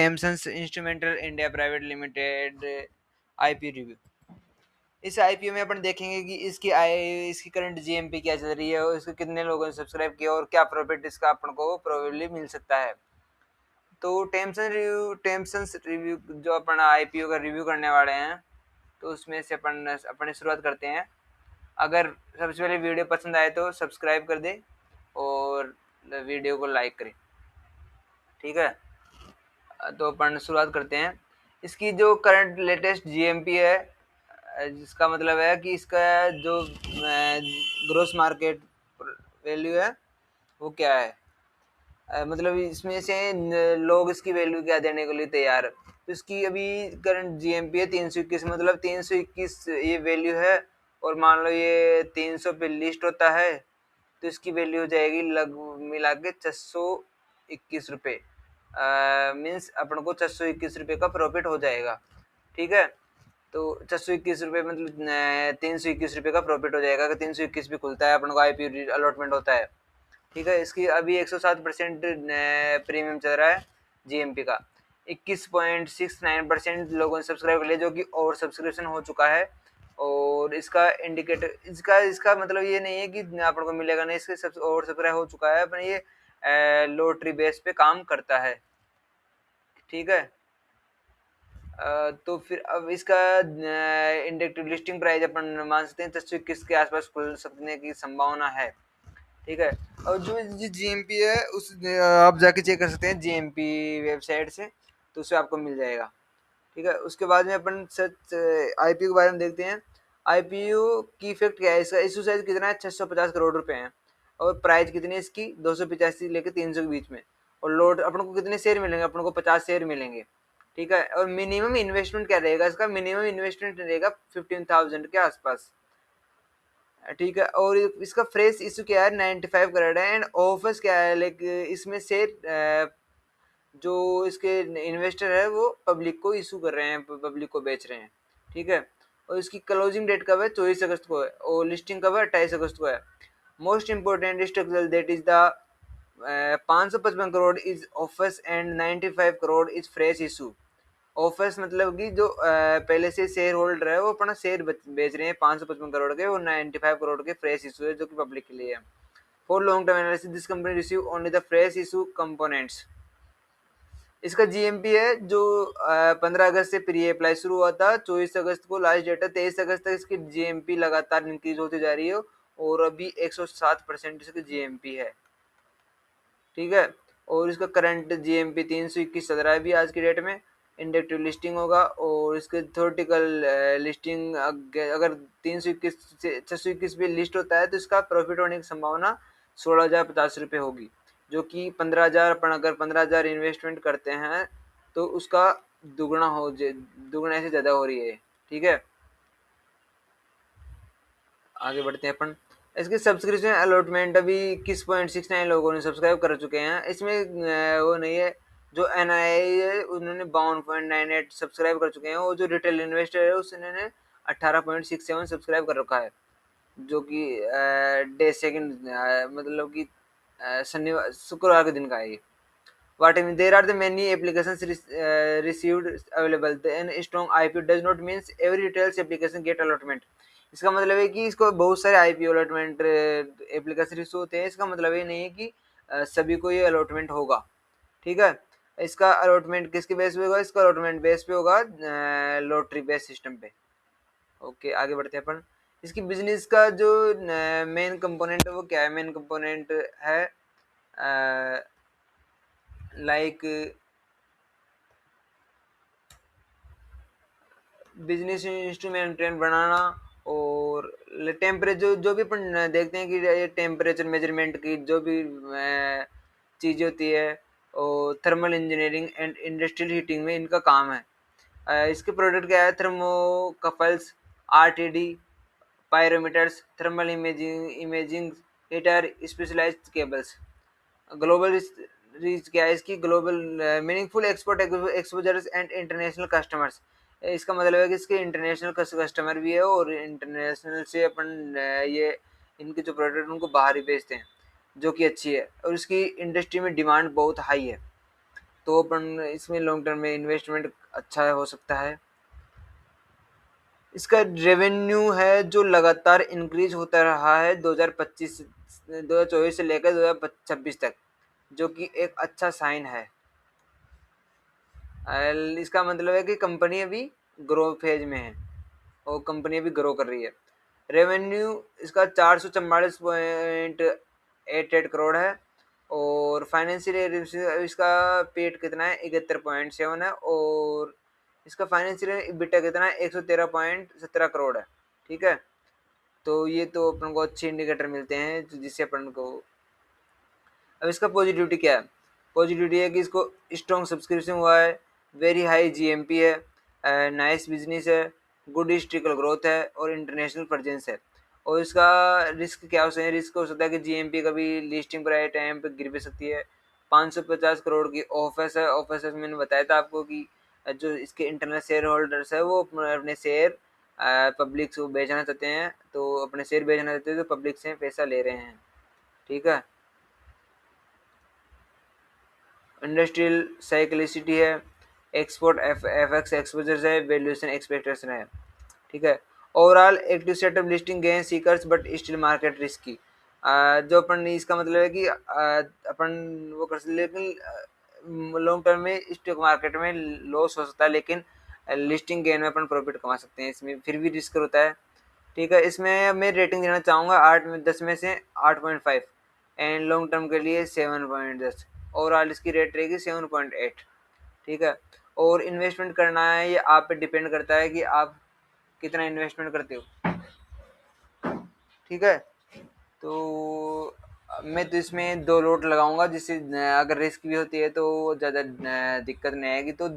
Thompson instrumental India private limited IPO review. इस IPO में अपन देखेंगे कि इसकी करंट जीएमपी क्या चल रही है और इसको कितने लोगों ने सब्सक्राइब किया और क्या प्रॉफिट इसका अपन को प्रोबेबली मिल सकता है। तो टेम्सन रिव्यू जो अपन आईपीओ का रिव्यू करने वाले हैं, तो उसमें से अपन शुरुआत करते हैं। अगर सबसे पहले वीडियो पसंद आए तो सब्सक्राइब कर दे और वीडियो को लाइक करें, ठीक है। तो अपन शुरुआत करते हैं। इसकी जो करंट लेटेस्ट जीएमपी है, जिसका मतलब है कि इसका जो ग्रोस मार्केट वैल्यू है वो क्या है, मतलब इसमें से लोग इसकी वैल्यू क्या देने के लिए तैयार है। तो इसकी अभी करंट जीएमपी है 321, मतलब 321 ये वैल्यू है। और मान लो ये 300 पे लिस्ट होता है तो इसकी वैल्यू हो जाएगी लग मिला के 621 रुपये। मीन्स अपन को 621 रुपये का प्रॉफिट हो जाएगा, ठीक है। तो 621 रुपये मतलब 321 रुपये का प्रॉफिट हो जाएगा। 321 भी खुलता है अपन को आईपीओ अलॉटमेंट होता है, ठीक है। इसकी अभी 107% प्रीमियम चल रहा है जीएमपी का। 21.69% लोगों ने सब्सक्राइब कर लिया, जो कि ओवर सब्सक्रिप्शन हो चुका है। और इसका इंडिकेटर इसका मतलब ये नहीं है कि अपन को मिलेगा नहीं, इसके सब ओवर सब्सक्राइब हो चुका है, पर ये लॉटरी बेस पे काम करता है, ठीक है। तो फिर अब इसका इंडिकेटिव लिस्टिंग प्राइस अपन मान सकते हैं 621 के आसपास खुल सकने की संभावना है, ठीक है। और जो जीएमपी है उस आप जाके चेक कर सकते हैं जीएमपी वेबसाइट से, तो उससे आपको मिल जाएगा, ठीक है। उसके बाद में अपन सच आईपीओ के बारे में देखते हैं। आईपीओ की इफेक्ट क्या है, इसका इशू साइज कितना है, 650 करोड़ रुपए है। और प्राइस कितनी है इसकी, 285 लेके 300 के बीच में। और लोड अपन को कितने शेयर मिलेंगे, अपन को 50 शेयर मिलेंगे, ठीक है। और मिनिमम इन्वेस्टमेंट क्या रहेगा इसका, मिनिमम इन्वेस्टमेंट रहेगा 15,000 के आसपास, ठीक है। और इसका फ्रेश इशू क्या है, 95 करोड़ है। एंड ऑफर्स क्या है, लाइक इसमें से जो इसके इन्वेस्टर है वो पब्लिक को इशू कर रहे हैं, पब्लिक को बेच रहे हैं, ठीक है। और इसकी क्लोजिंग डेट कब है, 24 अगस्त को है। और लिस्टिंग कब है, 28 अगस्त को है। Most important structure that is the 555 crore is offers and 95 crore is fresh issue. Offers मतलब कि जो पहले से शेयर होल्डर है वो अपना शेयर बेच रहे हैं 555 करोड़ के, और 95 करोड़ के फ्रेश इशू है जो कि पब्लिक के लिए है। For long term analysis this company receive only the fresh issue components. इसका जीएमपी है जो 15 अगस्त से प्री अप्लाई शुरू हुआ था, 24 अगस्त को लास्ट डेट है। 23 अगस्त तक इसकी जीएमपी लगातार इंक्रीज होती जा रही है और अभी 107% इसकी जीएमपी है, ठीक है। और इसका करंट जीएमपी 321 चल रहा है अभी आज की डेट में। इंडेक्टिव लिस्टिंग होगा और इसके थ्योरेटिकल लिस्टिंग अगर 321 से 621 पे लिस्ट होता है तो इसका प्रॉफिट होने की संभावना 16,050 रुपये होगी, जो कि 15,000 अपन अगर 15,000 इन्वेस्टमेंट करते हैं तो उसका दुगना से ज़्यादा हो रही है, ठीक है। आगे बढ़ते हैं अपन। इसके सब्सक्रिप्शन अलॉटमेंट अभी 21.69 लोगों ने सब्सक्राइब कर चुके हैं। इसमें वो नहीं है, जो एनआई है उन्होंने 52.98 सब्सक्राइब कर चुके हैं, और जो रिटेल इन्वेस्टर है उसने 18.67 सब्सक्राइब कर रखा है, जो कि डे सेकंड मतलब कि शनिवार शुक्रवार के दिन का है ये। What I mean, there are the many applications received available. Then strong IPO does not means every retail application get allotment. इसका मतलब है कि इसको बहुत सारे आईपीओ अलॉटमेंट एप्लीकेशन रिसीव होते हैं, इसका मतलब ये नहीं है कि सभी को ये अलॉटमेंट होगा, ठीक है। इसका अलॉटमेंट किसके बेस पे होगा, इसका अलॉटमेंट बेस पे होगा लॉटरी बेस सिस्टम पे। ओके, आगे बढ़ते हैं अपन। इसकी बिजनेस का जो मेन कंपोनेंट है वो क्या है, मेन कंपोनेंट है लाइक बिजनेस इंस्ट्रूमेंट बनाना, और टेम्परेचर जो भी अपन देखते हैं कि टेम्परेचर मेजरमेंट की जो भी चीज़ होती है, और thermal engineering and industrial heating में इनका काम है। इसके प्रोडक्ट क्या है, thermocouples, RTD, pyrometers, thermal imaging heater, specialized cables. Global reach क्या है इसकी, global meaningful export exposures and international customers. इसका मतलब है कि इसके इंटरनेशनल कस्टमर भी है, और इंटरनेशनल से अपन ये इनके जो प्रोडक्ट उनको बाहर ही बेचते हैं, जो कि अच्छी है। और इसकी इंडस्ट्री में डिमांड बहुत हाई है। तो अपन इसमें लॉन्ग टर्म में इन्वेस्टमेंट अच्छा हो सकता है। इसका रेवेन्यू है जो लगातार इंक्रीज होता रहा है 2024 से लेकर 2026 तक, जो कि एक अच्छा साइन है। इसका मतलब है कि कंपनी अभी ग्रो फेज में है और कंपनी अभी ग्रो कर रही है। रेवेन्यू इसका 444.88 करोड़ है और फाइनेंशियल इसका पेट कितना है 71.7 है और इसका फाइनेंशियल EBITDA कितना है 113.17 करोड़ है। ठीक है, तो ये तो अपन को अच्छे इंडिकेटर मिलते हैं जिससे अपन को। अब इसका पॉजिटिविटी क्या है? पॉजिटिविटी है कि इसको स्ट्रॉन्ग सब्सक्रिप्शन हुआ है, वेरी हाई जीएमपी है, नाइस बिजनेस है, गुड हिस्ट्रिकल ग्रोथ है और इंटरनेशनल प्रेजेंस है। और इसका रिस्क क्या हो सकता है? रिस्क हो सकता है कि जीएमपी कभी लिस्टिंग पर टाइम पे गिर भी सकती है। 550 करोड़ की ऑफर्स है। ऑफर्स मैंने बताया था आपको कि जो इसके इंटरनल शेयर होल्डर्स है वो अपने शेयर पब्लिक को बेचना चाहते हैं, तो अपने शेयर बेचना चाहते हैं तो पब्लिक से पैसा ले रहे हैं। ठीक है, इंडस्ट्रियल साइक्लिसिटी है, एक्सपोर्ट एफएक्स एक्सपोजर है, वैल्यूएशन एक्सपेक्टेशन है। ठीक है, overall active setup listing gain seekers but still market risky. जो अपन इसका मतलब है कि अपन वो कर सकते, लेकिन लॉन्ग टर्म में स्टॉक मार्केट में लॉस हो सकता है, लेकिन लिस्टिंग गेन में अपन प्रॉफिट कमा सकते हैं। इसमें फिर भी रिस्क होता है। ठीक है, इसमें मैं रेटिंग देना चाहूँगा 8 में 10 में से 8.5 एंड लॉन्ग टर्म के लिए 7.10। ओवरऑल इसकी रेट रहेगी 7.8। ठीक है, और इन्वेस्टमेंट करना है ये आप पे डिपेंड करता है कि आप कितना इन्वेस्टमेंट करते हो। ठीक है, तो मैं तो इसमें 2 लोट लगाऊंगा जिससे अगर रिस्क भी होती है तो ज़्यादा दिक्कत नहीं आएगी। तो